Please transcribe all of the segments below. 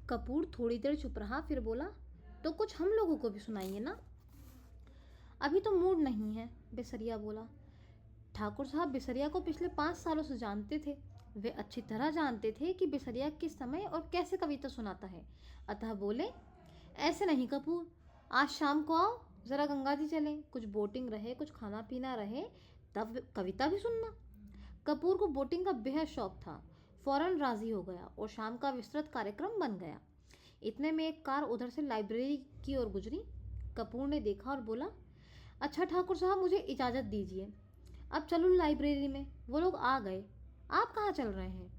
कपूर थोड़ी देर चुप रहा, फिर बोला, तो कुछ हम लोगों को भी सुनाइए ना। अभी तो मूड नहीं है, बिसरिया बोला। ठाकुर साहब बिसरिया को पिछले 5 सालों से जानते थे। वे अच्छी तरह जानते थे कि बिसरिया किस समय और कैसे कविता सुनाता है। अतः बोले, ऐसे नहीं कपूर, आज शाम को आओ, ज़रा गंगा जी चलें, कुछ बोटिंग रहे, कुछ खाना पीना रहे, तब कविता भी सुनना। कपूर को बोटिंग का बेहद शौक था। फौरन राजी हो गया और शाम का विस्तृत कार्यक्रम बन गया। इतने में एक कार उधर से लाइब्रेरी की ओर गुजरी। कपूर ने देखा और बोला, अच्छा ठाकुर साहब, मुझे इजाज़त दीजिए, अब चलो लाइब्रेरी में। वो लोग आ गए। आप कहाँ चल रहे हैं?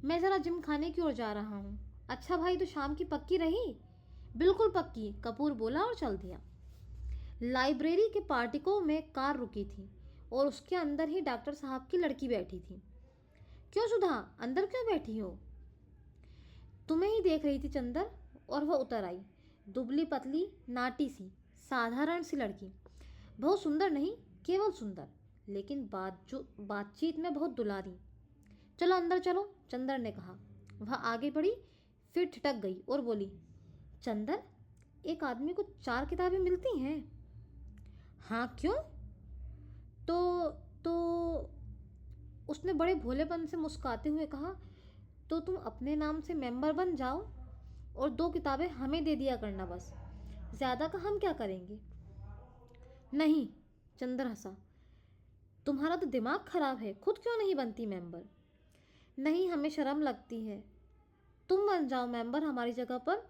मैं ज़रा जिम खाने की ओर जा रहा हूँ। अच्छा भाई, तो शाम की पक्की रही? बिल्कुल पक्की, कपूर बोला और चल दिया। लाइब्रेरी के पार्टिकों में कार रुकी थी और उसके अंदर ही डॉक्टर साहब की लड़की बैठी थी। क्यों सुधा, अंदर क्यों बैठी हो? तुम्हें ही देख रही थी चंदर। और वह उतर आई। दुबली पतली नाटी सी साधारण सी लड़की, बहुत सुंदर नहीं, केवल सुंदर, लेकिन बातचीत में बहुत दुलारी। चलो अंदर चलो, चंदर ने कहा। वह आगे बढ़ी, फिर ठिठक गई और बोली, चंदर, एक आदमी को 4 किताबें मिलती हैं? हाँ, क्यों? तो उसने बड़े भोलेपन से मुस्कुराते हुए कहा, तो तुम अपने नाम से मेंबर बन जाओ और 2 किताबें हमें दे दिया करना, बस। ज़्यादा का हम क्या करेंगे? नहीं, चंदर हंसा। तुम्हारा तो दिमाग खराब है, खुद क्यों नहीं बनती मेंबर? नहीं, हमें शर्म लगती है। तुम बन जाओ मेंबर हमारी जगह पर।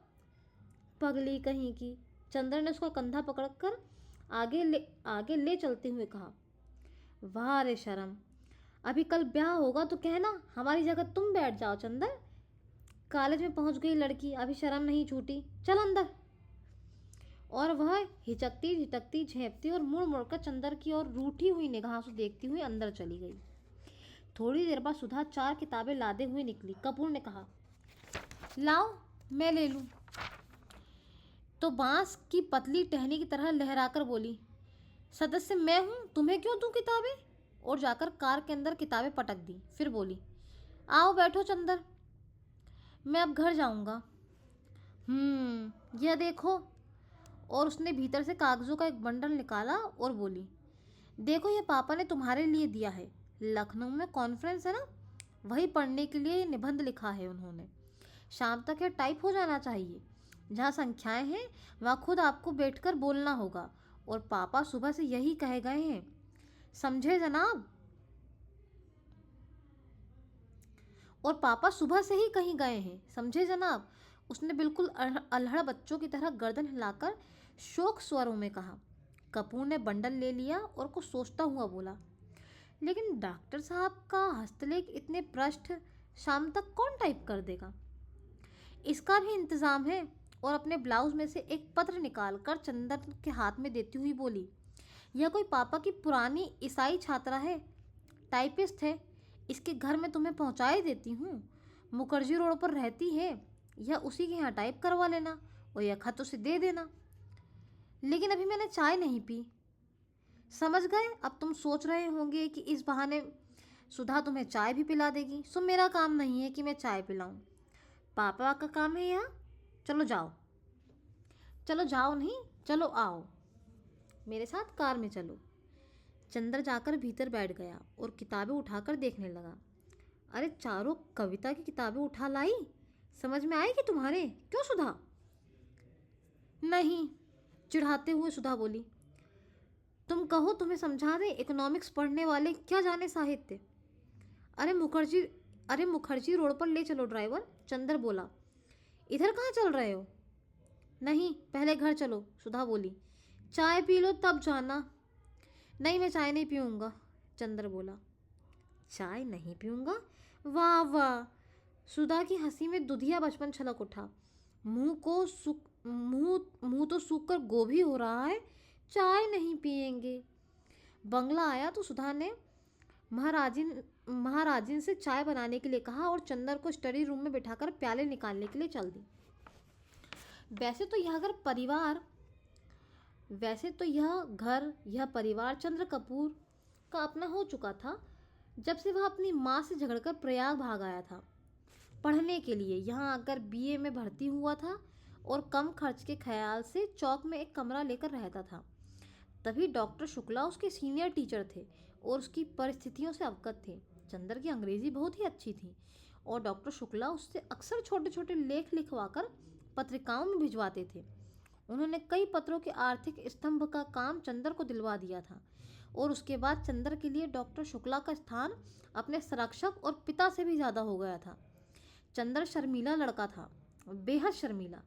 पगली कहीं की, चंदर ने उसका कंधा पकड़कर आगे ले चलते हुए कहा। वाह रे शर्म, अभी कल ब्याह होगा तो कहना हमारी जगह तुम बैठ जाओ चंदर। कॉलेज में पहुंच गई लड़की, अभी शर्म नहीं छूटी, चल अंदर। और वह हिचकती झिटकती झेंपती और मुड़ मुड़कर चंदर की ओर रूठी हुई निगाहों से देखती हुई अंदर चली गई। थोड़ी देर बाद सुधा 4 किताबें लादे हुए निकली। कपूर ने कहा, लाओ, मैं ले लूं। तो बांस की पतली टहनी की तरह लहराकर बोली, सदस्य मैं हूं, तुम्हें क्यों दूं किताबें? और जाकर कार के अंदर किताबें पटक दी। फिर बोली, आओ बैठो चंदर, मैं अब घर जाऊंगा। यह देखो। और उसने भीतर से कागजों का एक बंडल निकाला और बोली, देखो, ये पापा ने तुम्हारे लिए दिया है। लखनऊ में कॉन्फ्रेंस है ना, वही पढ़ने के लिए निबंध लिखा है उन्होंने। शाम तक यह टाइप हो जाना चाहिए। जहाँ संख्याएं हैं वहाँ खुद आपको बैठकर बोलना होगा। और पापा सुबह से यही कहे गए हैं, समझे जनाब? और पापा सुबह से ही कहीं गए हैं, समझे जनाब? उसने बिल्कुल अल्हड़ बच्चों की तरह गर्दन हिलाकर शोक स्वरों में कहा। कपूर ने बंडल ले लिया और कुछ सोचता हुआ बोला, लेकिन डॉक्टर साहब का हस्तलेख इतने पृष्ठ शाम तक कौन टाइप कर देगा? इसका भी इंतज़ाम है। और अपने ब्लाउज में से एक पत्र निकालकर चंदन के हाथ में देती हुई बोली, यह कोई पापा की पुरानी ईसाई छात्रा है, टाइपिस्ट है। इसके घर में तुम्हें पहुंचाए देती हूँ। मुखर्जी रोड पर रहती है, यह उसी के यहाँ टाइप करवा लेना और यह खत उसे दे देना। लेकिन अभी मैंने चाय नहीं पी। समझ गए? अब तुम सोच रहे होंगे कि इस बहाने सुधा तुम्हें चाय भी पिला देगी। सो मेरा काम नहीं है कि मैं चाय पिलाऊं, पापा का काम है यहाँ। चलो जाओ। चलो जाओ नहीं, चलो आओ, मेरे साथ कार में चलो। चंदर जाकर भीतर बैठ गया और किताबें उठाकर देखने लगा। अरे, चारों कविता की किताबें उठा लाई। समझ में आएगी तुम्हारे? क्यों सुधा? नहीं, चिढ़ाते हुए सुधा बोली, तुम कहो, तुम्हें समझा दें, इकोनॉमिक्स पढ़ने वाले क्या जाने साहित्य। अरे मुखर्जी रोड पर ले चलो ड्राइवर, चंदर बोला। इधर कहाँ चल रहे हो? नहीं, पहले घर चलो, सुधा बोली। चाय पी लो तब जाना। नहीं, मैं चाय नहीं पीऊँगा, चंदर बोला। चाय नहीं पीऊँगा? वाह वाह, सुधा की हंसी में दुधिया बचपन छलक उठा। मुंह तो सूख कर गोभी हो रहा है, चाय नहीं पिएंगे। बंगला आया तो सुधा ने महाराजिन से चाय बनाने के लिए कहा और चंदर को स्टडी रूम में बिठाकर प्याले निकालने के लिए चल दी। वैसे तो यह परिवार चंद्र कपूर का अपना हो चुका था जब से वह अपनी माँ से झगड़कर प्रयाग भाग आया था। पढ़ने के लिए यहाँ आकर बीए में भर्ती हुआ था और कम खर्च के ख्याल से चौक में एक कमरा लेकर रहता था। तभी डॉक्टर शुक्ला उसके सीनियर टीचर थे और उसकी परिस्थितियों से अवगत थे। चंदर की अंग्रेजी बहुत ही अच्छी थी और डॉक्टर शुक्ला उससे अक्सर छोटे छोटे लेख लिखवाकर पत्रिकाओं में भिजवाते थे। उन्होंने कई पत्रों के आर्थिक स्तंभ का काम चंदर को दिलवा दिया था और उसके बाद चंदर के लिए डॉक्टर शुक्ला का स्थान अपने संरक्षक और पिता से भी ज़्यादा हो गया था। चंदर शर्मीला लड़का था, बेहद शर्मीला।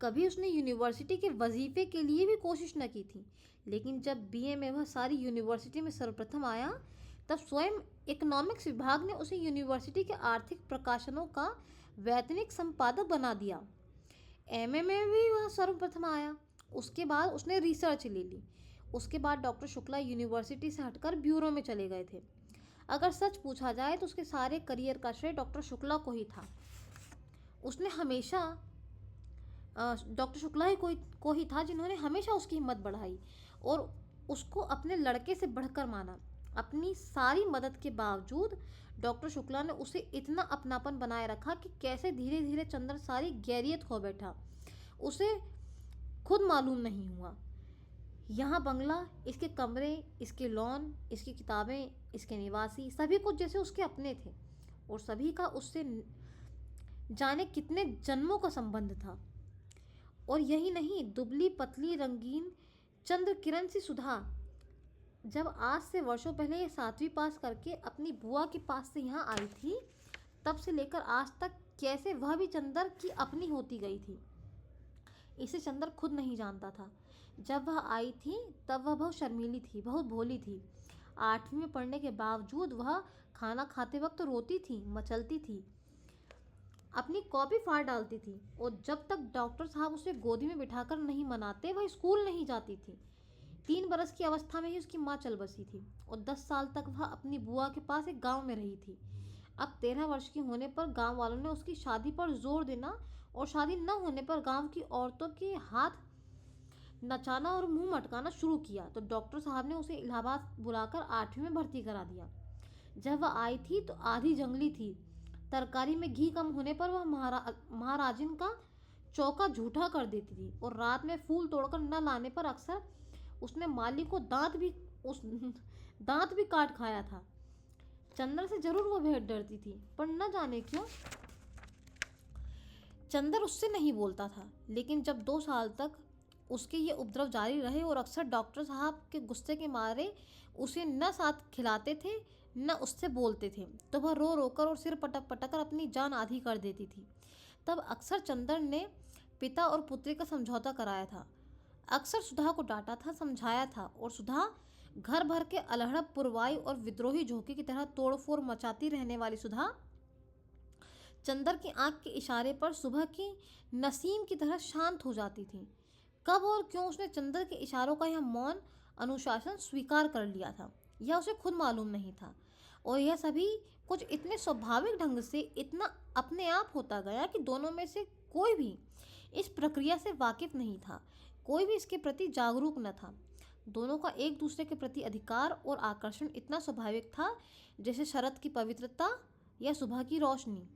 कभी उसने यूनिवर्सिटी के वजीफे के लिए भी कोशिश न की थी, लेकिन जब बीए में वह सारी यूनिवर्सिटी में सर्वप्रथम आया तब स्वयं इकोनॉमिक्स विभाग ने उसे यूनिवर्सिटी के आर्थिक प्रकाशनों का वैतनिक संपादक बना दिया। एमए में भी वह सर्वप्रथम आया। उसके बाद उसने रिसर्च ले ली। उसके बाद डॉक्टर शुक्ला यूनिवर्सिटी से हटकर ब्यूरो में चले गए थे। अगर सच पूछा जाए तो उसके सारे करियर का श्रेय डॉक्टर शुक्ला को ही था। उसने हमेशा डॉक्टर शुक्ला ही को ही था जिन्होंने हमेशा उसकी हिम्मत बढ़ाई और उसको अपने लड़के से बढ़कर माना। अपनी सारी मदद के बावजूद डॉक्टर शुक्ला ने उसे इतना अपनापन बनाए रखा कि कैसे धीरे धीरे चंदर सारी गैरियत खो बैठा, उसे खुद मालूम नहीं हुआ। यहाँ बंगला, इसके कमरे, इसके लॉन, इसकी किताबें, इसके निवासी, सभी कुछ जैसे उसके अपने थे और सभी का उससे जाने कितने जन्मों का संबंध था। और यही नहीं, दुबली पतली रंगीन चंद्र किरण सी सुधा जब आज से वर्षों पहले ये 7वीं पास करके अपनी बुआ के पास से यहाँ आई थी, तब से लेकर आज तक कैसे वह भी चंदर की अपनी होती गई थी, इसे चंदर खुद नहीं जानता था। जब वह आई थी तब वह बहुत शर्मीली थी, बहुत भोली थी। 8वीं में पढ़ने के बावजूद वह खाना खाते वक्त रोती थी, मचलती थी, अपनी कॉपी फाड़ डालती थी और जब तक डॉक्टर साहब उसे गोदी में बिठाकर नहीं मनाते वह स्कूल नहीं जाती थी। 3 बरस की अवस्था में ही उसकी माँ चल बसी थी और 10 साल तक वह अपनी बुआ के पास एक गांव में रही थी। अब 13 वर्ष की होने पर गांव वालों ने उसकी शादी पर जोर देना और शादी न होने पर गांव की औरतों के हाथ नचाना और मुंह मटकाना शुरू किया, तो डॉक्टर साहब ने उसे इलाहाबाद बुलाकर 8वीं में भर्ती करा दिया। जब वह आई थी तो आधी जंगली थी। तरकारी में घी कम होने पर वह महाराजिन का चौका झूठा कर देती थी और रात में फूल तोड़कर न लाने पर अक्सर उसने माली को दांत भी काट खाया था। चंदर से जरूर वह भेंट डरती थी, पर न जाने क्यों चंदर उससे नहीं बोलता था। लेकिन जब 2 साल तक उसके ये उपद्रव जारी रहे और अक्सर डॉक्टर साहब के गुस्से के मारे उसे न साथ खिलाते थे न उससे बोलते थे, तो वह रो रोकर और सिर पटक पटक कर अपनी जान आधी कर देती थी। तब अक्सर चंदर ने पिता और पुत्री का समझौता कराया था, अक्सर सुधा को डांटा था, समझाया था और सुधा घर भर के अलहड़ पुरवाई और विद्रोही झोंके की तरह तोड़फोड़ मचाती रहने वाली सुधा चंदर की आंख के इशारे पर सुबह की नसीम की तरह शांत हो जाती थी। कब और क्यों उसने चंदर के इशारों का यह मौन अनुशासन स्वीकार कर लिया था, यह उसे खुद मालूम नहीं था और यह सभी कुछ इतने स्वाभाविक ढंग से, इतना अपने आप होता गया कि दोनों में से कोई भी इस प्रक्रिया से वाकिफ नहीं था, कोई भी इसके प्रति जागरूक न था। दोनों का एक दूसरे के प्रति अधिकार और आकर्षण इतना स्वाभाविक था जैसे शरद की पवित्रता या सुबह की रोशनी।